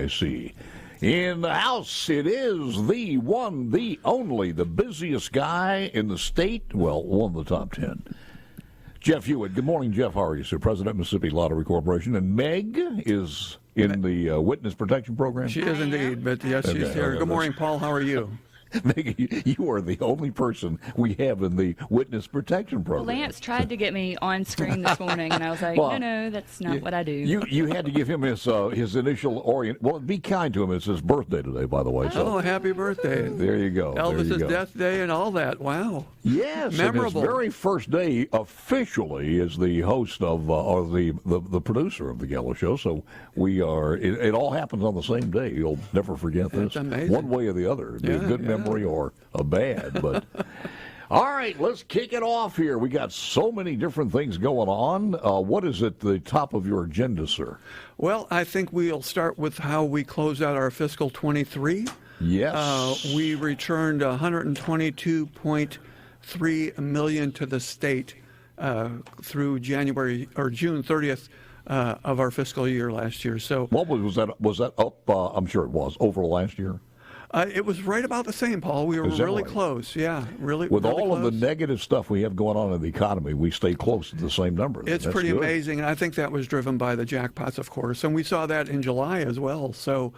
I see. In the house, it is the one, the only, the busiest guy in the state. Well, one of the top 10. Jeff Hewitt. Good morning, Jeff. How are you, sir? President of Mississippi Lottery Corporation. And Meg is in the Witness Protection Program. She is indeed, but yes, she's here. Good morning, Paul. How are you? Meg, you are the only person we have in the Witness Protection Program. Well, Lance tried to get me on screen this morning, and I was like, no, that's not what I do. You had to give him his initial orient. Well, be kind to him. It's his birthday today, by the way. Oh, happy birthday. There you go. Elvis's death day and all that. Wow. Yes. Memorable. His very first day officially as the host of, or the producer of the Gallo Show. So we are, it all happens on the same day. You'll never forget this. That's amazing. One way or the other. Be a good memory or a bad, but all right, let's kick it off here. We got so many different things going on. What is at the top of your agenda, sir? Well, I think we'll start with how we close out our fiscal 23. Yes. We returned $122.3 million to the state through January or June 30th of our fiscal year last year. So what was that? Was that up? I'm sure it was over last year. It was right about the same, Paul. We were really right? Close. Yeah, really. With really all close. of the negative stuff we have going on in the economy, we stay close to the same number. It's That's pretty good. amazing, and I think that was driven by the jackpots, of course, and we saw that in July as well. So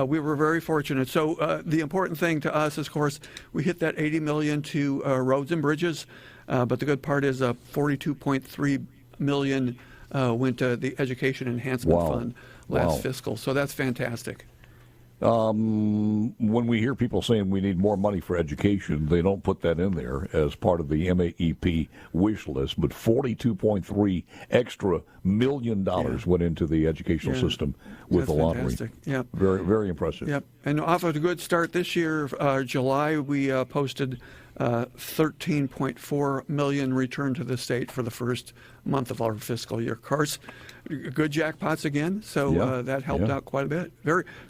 we were very fortunate. So the important thing to us is, of course, we hit that $80 million to roads and bridges, but the good part is $42.3 million went to the Education Enhancement Fund last fiscal. So that's fantastic. When we hear people saying we need more money for education, they don't put that in there as part of the MAEP wish list. But $42.3 extra million went into the educational system with the lottery. Fantastic. Yep. Very, very impressive. Yep. And off of a good start this year, July, we posted $13.4 million returned to the state for the first month of our fiscal year. Of course, good jackpots again, so that helped out quite a bit.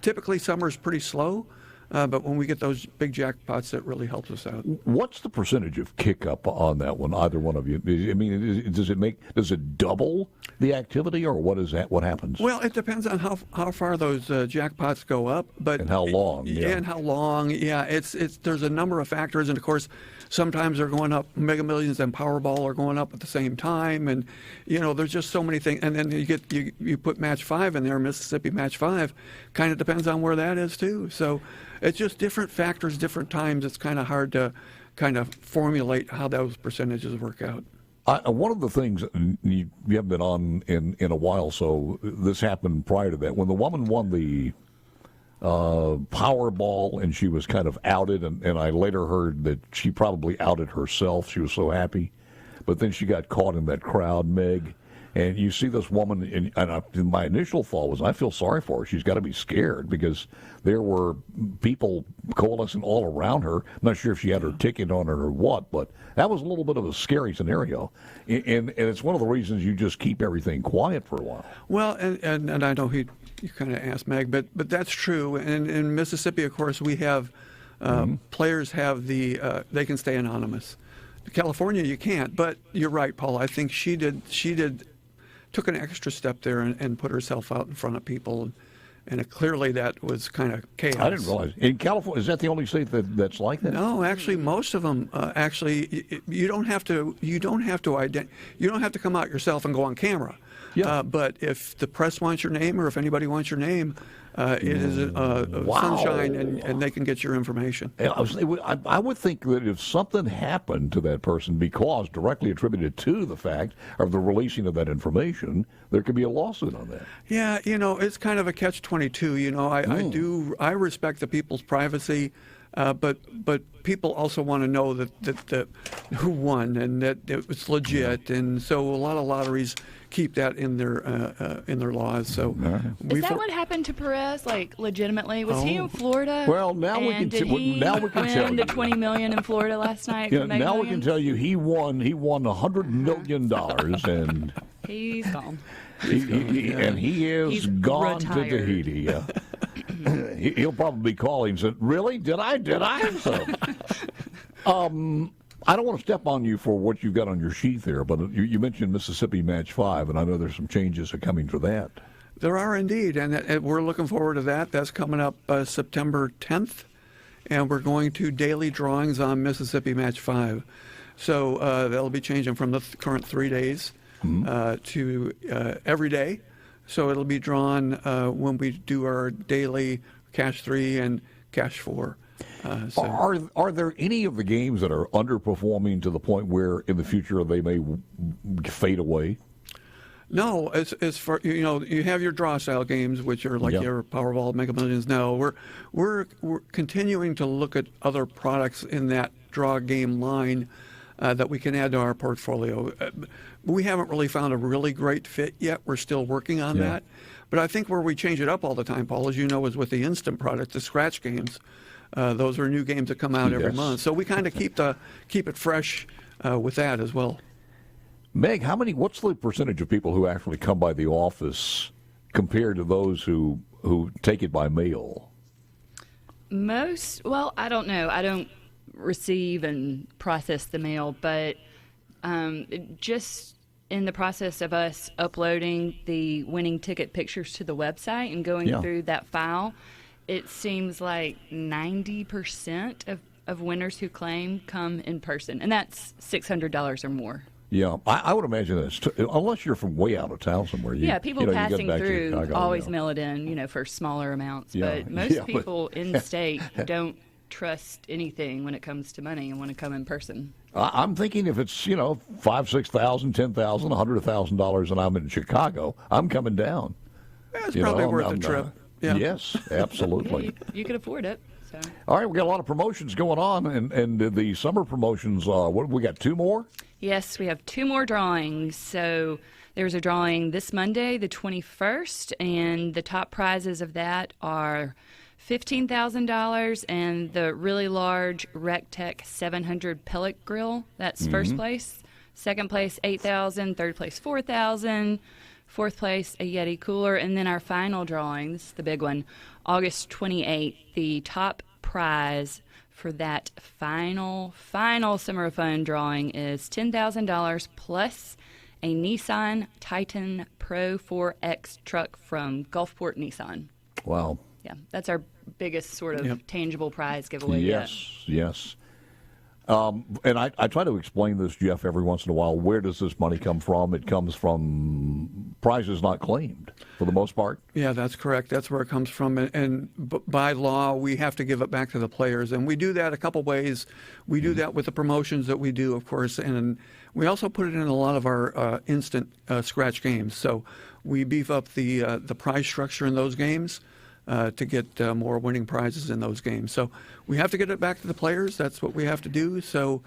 Typically, summer's pretty slow, but when we get those big jackpots, it really helps us out. What's the percentage of kick up on that one? Either one of you? I mean, does it double the activity, or what is that? What happens? Well, it depends on how far those jackpots go up, but and how long. And how long. Yeah, it's there's a number of factors, and of course, sometimes they're going up. Mega Millions and Powerball are going up at the same time, and there's just so many things. And then you put Match 5 in there, Mississippi Match 5. Kind of depends on where that is too. So it's just different factors, different times. It's kind of hard to kind of formulate how those percentages work out. One of the things, you haven't been on in a while, so this happened prior to that. When the woman won the Powerball and she was kind of outed, and I later heard that she probably outed herself. She was so happy. But then she got caught in that crowd, Meg. And you see this woman, and my initial thought was, I feel sorry for her. She's got to be scared because there were people coalescing all around her. I'm not sure if she had her ticket on her or what, but that was a little bit of a scary scenario. And it's one of the reasons you just keep everything quiet for a while. Well, and I know you kind of asked Meg, but that's true. And in Mississippi, of course, we have players have they can stay anonymous. In California, you can't. But you're right, Paul. I think she took an extra step there and put herself out in front of people, and clearly that was kind of chaos. I didn't realize. In California, is that the only state that's like that? No, actually, most of them. You don't have to come out yourself and go on camera. Yeah. But if the press wants your name, or if anybody wants your name, it is sunshine, and they can get your information. I would think that if something happened to that person because directly attributed to the fact of the releasing of that information, there could be a lawsuit on that. Yeah, it's kind of a catch-22. I respect the people's privacy. But people also want to know that who won and that it was legit, and so a lot of lotteries keep that in their laws. So is that what happened to Perez? Like legitimately, was he in Florida? Well, now we can tell you. The $20 million in Florida last night. Yeah, now we can tell you he won $100 million, and he's gone. He is gone retired. to Tahiti. Yeah. He'll probably be calling and say, really? Did I? So, I don't want to step on you for what you've got on your sheet there, but you mentioned Mississippi Match 5, and I know there's some changes are coming for that. There are indeed, and we're looking forward to that. That's coming up September 10th, and we're going to daily drawings on Mississippi Match 5. So that'll be changing from the current 3 days to every day. So it'll be drawn when we do our daily Cash 3 and Cash 4. Are there any of the games that are underperforming to the point where in the future they may fade away? No, as far you have your draw style games, which are like your Powerball, Mega Millions. No, we're continuing to look at other products in that draw game line that we can add to our portfolio. We haven't really found a really great fit yet. We're still working on that. But I think where we change it up all the time, Paul, as you know, is with the instant product, the scratch games. Those are new games that come out every month. So we kind of keep it fresh with that as well. Meg, what's the percentage of people who actually come by the office compared to those who take it by mail? Well, I don't know. I don't receive and process the mail, but just in the process of us uploading the winning ticket pictures to the website and going through that file, it seems like 90% of winners who claim come in person, and that's $600 or more. Yeah, I would imagine that's unless you're from way out of town somewhere. People passing through Chicago, always mail it in, for smaller amounts. But most people in the state don't trust anything when it comes to money and want to come in person. I'm thinking if it's $5,000, $6,000, $10,000, $100,000, and I'm in Chicago, I'm coming down. It's probably worth the trip. Yes, absolutely. You could afford it. So. All right, we got a lot of promotions going on, and the summer promotions. What we got? 2 more? Yes, we have 2 more drawings. So there's a drawing this Monday, the 21st, and the top prizes of that are $15,000 and the really large RecTech 700 pellet grill. That's first place. Second place, $8,000. Third place, $4,000. Fourth place, a Yeti cooler. And then our final drawing, this is the big one, August 28th, the top prize for that final Summer of Fun drawing is $10,000 plus a Nissan Titan Pro 4X truck from Gulfport Nissan. Wow. Yeah, that's our biggest sort of tangible prize giveaway yet. Yes. And I try to explain this, Jeff, every once in a while. Where does this money come from? It comes from prizes not claimed, for the most part. Yeah, that's correct. That's where it comes from. And by law, we have to give it back to the players. And we do that a couple ways. We do that with the promotions that we do, of course. And we also put it in a lot of our instant scratch games. So we beef up the prize structure in those games to get more winning prizes in those games. So we have to get it back to the players. That's what we have to do. So,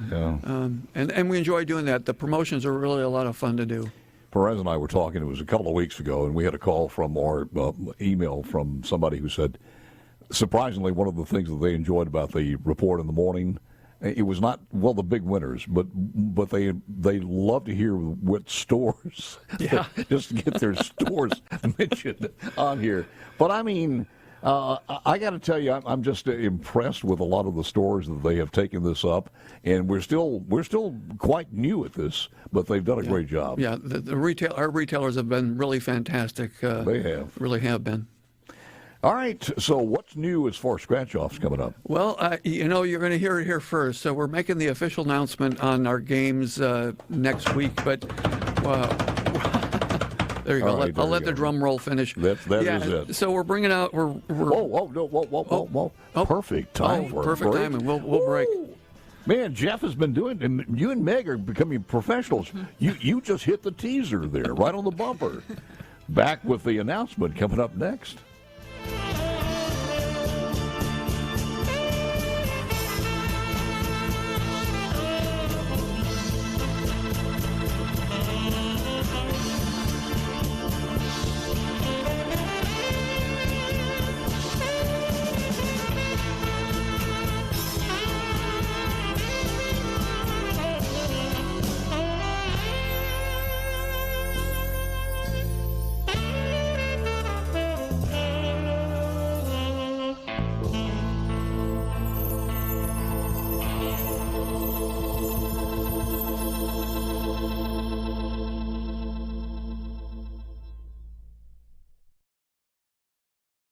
and we enjoy doing that. The promotions are really a lot of fun to do. Perez and I were talking, it was a couple of weeks ago, and we had a call from our email from somebody who said, surprisingly, one of the things that they enjoyed about the report in the morning, it was not, the big winners, but they love to hear what stores, just to get their stores mentioned on here. But I mean, I got to tell you, I'm just impressed with a lot of the stores that they have taken this up, and we're still quite new at this, but they've done a great job. Yeah, our retailers have been really fantastic. They have, really have been. All right, so what's new as far as scratch-offs coming up? Well, you're going to hear it here first. So we're making the official announcement on our games next week. But there you go. I'll let the drum roll finish. That is it. So we're bringing out. Whoa! Perfect time for perfect timing. We'll break. Man, Jeff has been doing, and you and Meg are becoming professionals. You just hit the teaser there, right on the bumper. Back with the announcement coming up next.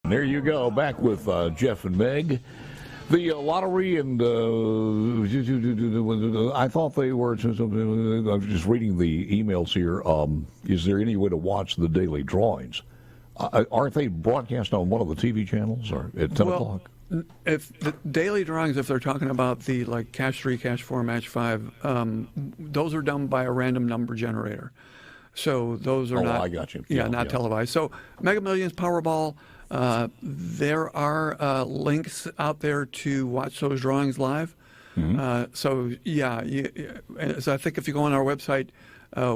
There you go, back with Jeff and Meg. The lottery, and I thought they were. I'm just reading the emails here. Is there any way to watch the daily drawings? Aren't they broadcast on one of the TV channels or at 10 o'clock? If the daily drawings, if they're talking about the like Cash 3, Cash 4, Match 5, those are done by a random number generator. So those are not. I got you. Not televised. So Mega Millions, Powerball. There are links out there to watch those drawings live. Mm-hmm. So I think if you go on our website,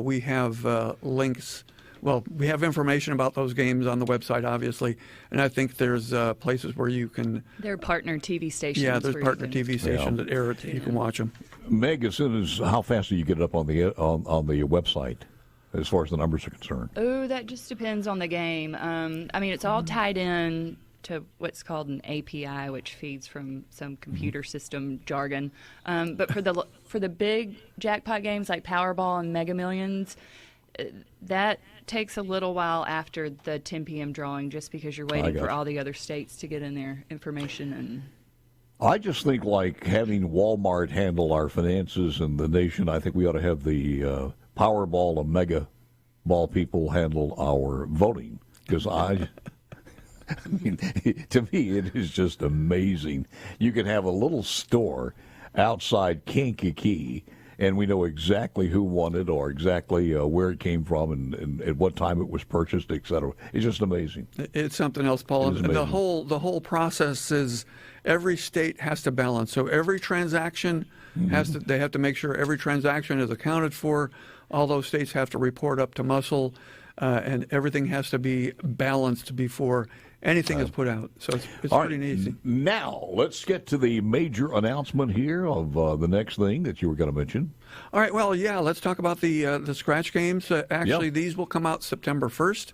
we have links. Well, we have information about those games on the website, obviously, and I think there's places where you can. There are partner TV stations. Yeah, there's partner TV stations that air it. You can watch them. Meg, as soon as how fast do you get it up on the website? As far as the numbers are concerned? Oh, that just depends on the game. I mean, it's all tied in to what's called an API, which feeds from some computer system jargon. But for the big jackpot games like Powerball and Mega Millions, that takes a little while after the 10 p.m. drawing, just because you're waiting for all the other states to get in their information. And I just think like having Walmart handle our finances in the nation, I think we ought to have the Powerball and Mega Ball people handle our voting, because I mean, to me, it is just amazing. You can have a little store outside Kankakee, and we know exactly who won it or exactly where it came from and at what time it was purchased, et cetera. It's just amazing. It's something else, Paul. The whole process is every state has to balance. So every transaction they have to make sure every transaction is accounted for. All those states have to report up to muscle, and everything has to be balanced before anything is put out. So it's pretty easy. Now, let's get to the major announcement here of the next thing that you were going to mention. All right, well, let's talk about the scratch games. These will come out September 1st,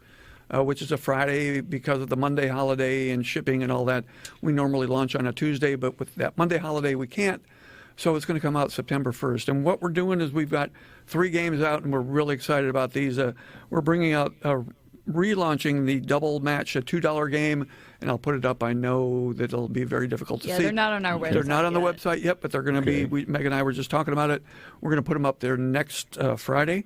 which is a Friday because of the Monday holiday and shipping and all that. We normally launch on a Tuesday, but with that Monday holiday, we can't. So it's going to come out September 1st. And what we're doing is we've got 3 games out, and we're really excited about these. We're bringing out, relaunching the double match, a $2 game, and I'll put it up. I know that it'll be very difficult to see. Yeah, they're not on our website. They're not on the website yet, but they're going to be. Meg and I were just talking about it. We're going to put them up there next Friday.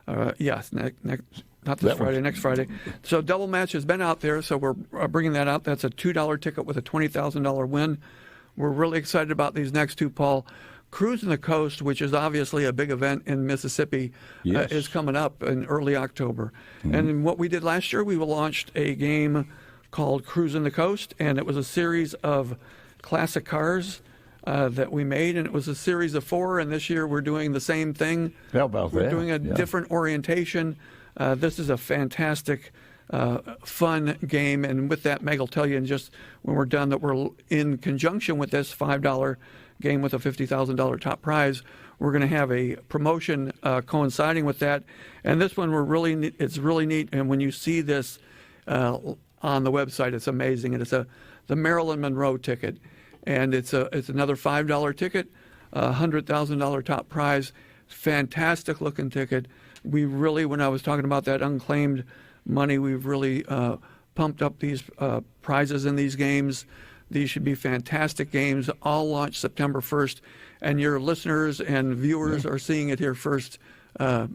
Next Friday, next Friday. So double match has been out there, so we're bringing that out. That's a $2 ticket with a $20,000 win. We're really excited about these next 2, Paul. Cruising the Coast, which is obviously a big event in Mississippi, is coming up in early October. Mm-hmm. And what we did last year, we launched a game called Cruising the Coast, and it was a series of classic cars that we made, and it was a series of 4, and this year we're doing the same thing. How about that? We're doing a different orientation. This is a fantastic fun game, and with that, Meg will tell you, and just when we're done, that we're in conjunction with this $5 game with a $50,000 top prize. We're going to have a promotion coinciding with that, and this one it's really neat. And when you see this on the website, it's amazing. And it's the Marilyn Monroe ticket, and it's another $5 ticket, $100,000 top prize, fantastic looking ticket. We really, when I was talking about that unclaimed money, we've really pumped up these prizes in these games. These should be fantastic games, all launched September 1st, and your listeners and viewers are seeing it here first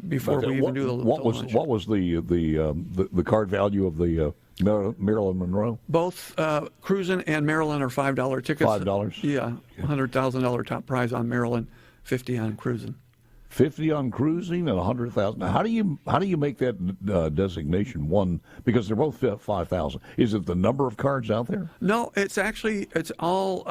before we even do the launch. What was the card value of the Marilyn Monroe? Both Cruisin' and Marilyn are $5 tickets. $5? Yeah, $100,000 top prize on Marilyn, $50 on Cruisin'. 50 on Cruising and 100,000. How do you make that designation one? Because they're both 5,000. Is it the number of cards out there? No, it's all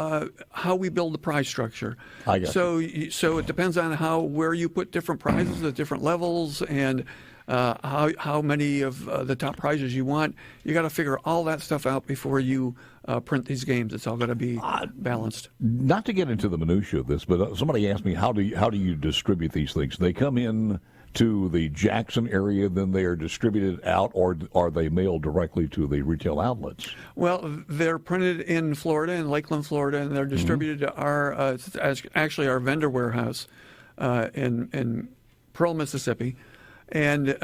how we build the prize structure. I got so it depends on where you put different prizes at different levels and how many of the top prizes you want. You got to figure all that stuff out before you print these games. It's all got to be balanced. Not to get into the minutia of this, but somebody asked me, how do you distribute these things? They come in to the Jackson area, then they are distributed out, or are they mailed directly to the retail outlets? Well, they're printed in Florida, in Lakeland, Florida, and they're distributed to our vendor warehouse in Pearl, Mississippi. And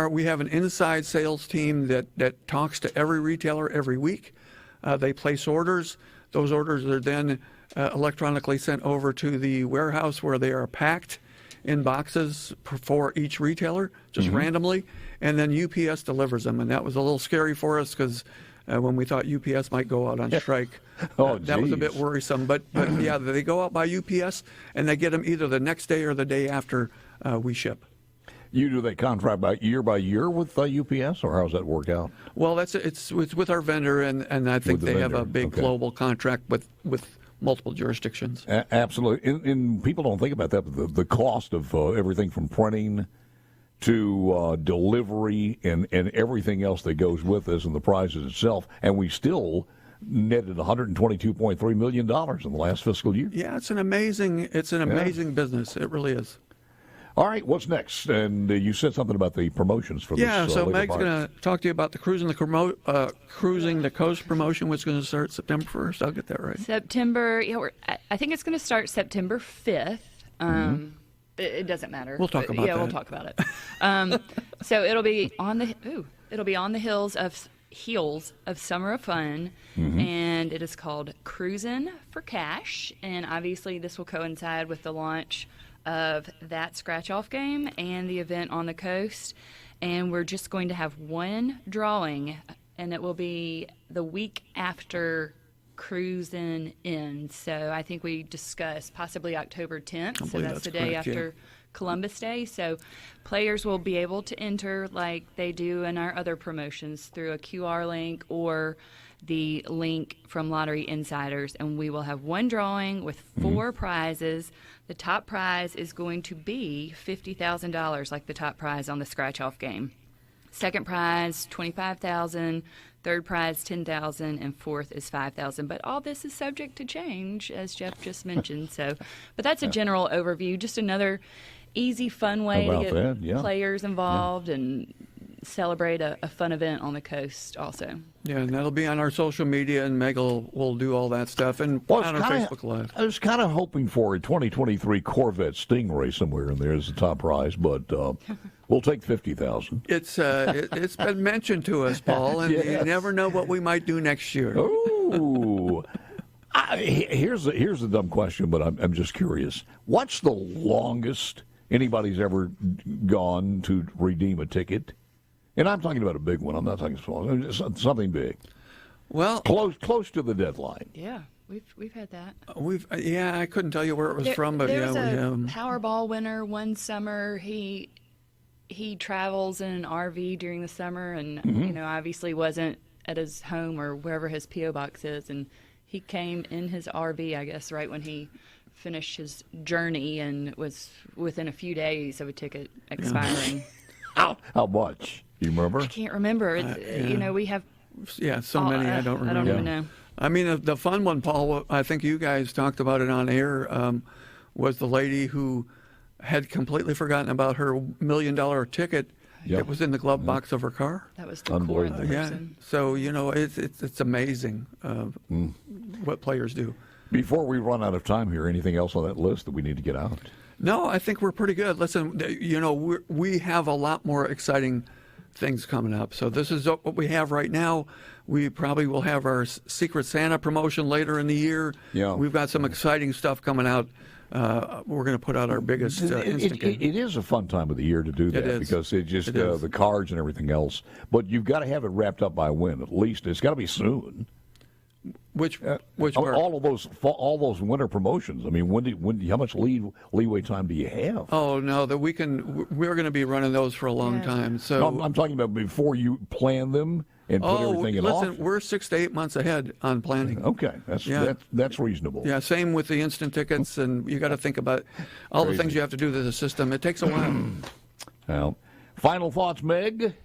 we have an inside sales team that talks to every retailer every week. They place orders. Those orders are then electronically sent over to the warehouse where they are packed in boxes for each retailer, just randomly, and then UPS delivers them. And that was a little scary for us because when we thought UPS might go out on strike, that was a bit worrisome. But yeah, they go out by UPS, and they get them either the next day or the day after we ship. Do they contract by year with UPS, or how does that work out? Well, it's with our vendor, and I think they have a big global contract with multiple jurisdictions. Absolutely. And people don't think about that, but the cost of everything from printing to delivery and everything else that goes with this and the prizes itself, and we still netted $122.3 million in the last fiscal year. Yeah, it's an amazing business. It really is. All right, what's next? And you said something about the promotions for this. Yeah, so Labor Meg's March. going to talk to you about the Cruising the Coast promotion, which is going to start September 1st. I'll get that right. September, I think it's going to start September 5th. It doesn't matter. We'll talk about that. Yeah, we'll talk about it. So it'll be on the heels of Summer of Fun, and it is called Cruisin' for Cash, and obviously this will coincide with the launch of that scratch-off game and the event on the coast, and we're just going to have one drawing, and it will be the week after Cruisin' ends. So I think we discussed possibly October 10th, so that's the day correct, after Columbus Day. So players will be able to enter like they do in our other promotions through a QR link or the link from Lottery Insiders, and we will have one drawing with 4 prizes. The top prize is going to be $50,000, like the top prize on the scratch-off game. Second prize, $25,000. Third prize, $10,000, and fourth is $5,000. But all this is subject to change, as Jeff just mentioned. But that's a general overview. Just another easy, fun way to get players involved and celebrate a fun event on the coast also. Yeah, and that'll be on our social media, and Meg will do all that stuff, and on our Facebook Live. I was kind of hoping for a 2023 Corvette Stingray somewhere in there as the top prize, but we'll take $50,000. It's been mentioned to us, Paul, and you never know what we might do next year. Ooh. Here's a dumb question, but I'm just curious. What's the longest anybody's ever gone to redeem a ticket? And I'm talking about a big one. I'm not talking small. Something big. Well, close to the deadline. Yeah, we've had that. I couldn't tell you where it was from, but there was we a have Powerball winner one summer. He travels in an RV during the summer, and obviously wasn't at his home or wherever his PO box is, and he came in his RV, I guess, right when he finished his journey, and was within a few days of a ticket expiring. How much? You remember? I can't remember. We have so many I don't remember. I don't even know. I mean, the fun one, Paul, I think you guys talked about it on air, was the lady who had completely forgotten about her $1 million ticket that was in the glove box of her car. That was the core of the person. So, it's amazing what players do. Before we run out of time here, anything else on that list that we need to get out? No, I think we're pretty good. Listen, we have a lot more exciting things coming up. So this is what we have right now. We probably will have our Secret Santa promotion later in the year. Yeah. We've got some exciting stuff coming out. We're going to put out our biggest instant game. It is a fun time of the year to do that because it just the cards and everything else. But you've got to have it wrapped up by when? At least it's got to be soon. Which all those winter promotions? I mean, how much leeway time do you have? Oh no, we're going to be running those for a long time. So no, I'm talking about before you plan them and put everything in office. We're 6 to 8 months ahead on planning. Okay, that's reasonable. Yeah, same with the instant tickets, and you got to think about all the things you have to do to the system. It takes a while. Well, final thoughts, Meg?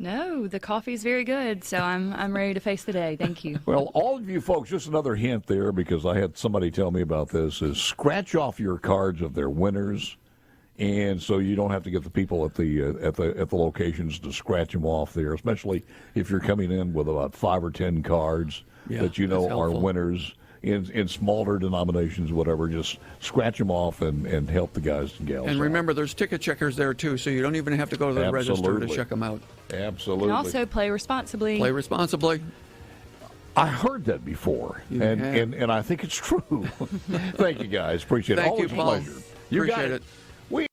No, the coffee's very good, so I'm ready to face the day. Thank you. Well, all of you folks, just another hint there, because I had somebody tell me about this, is scratch off your cards of their winners, and so you don't have to get the people at the locations to scratch them off there, especially if you're coming in with about 5 or 10 cards that are winners. In smaller denominations, whatever, just scratch them off and help the guys and gals. And remember, there's ticket checkers there, too, so you don't even have to go to the register to check them out. Absolutely. And also play responsibly. Play responsibly. I heard that before, You and have. I think it's true. Thank you, guys. Appreciate it. Thank you, Always a Paul. pleasure. You got Appreciate it. it.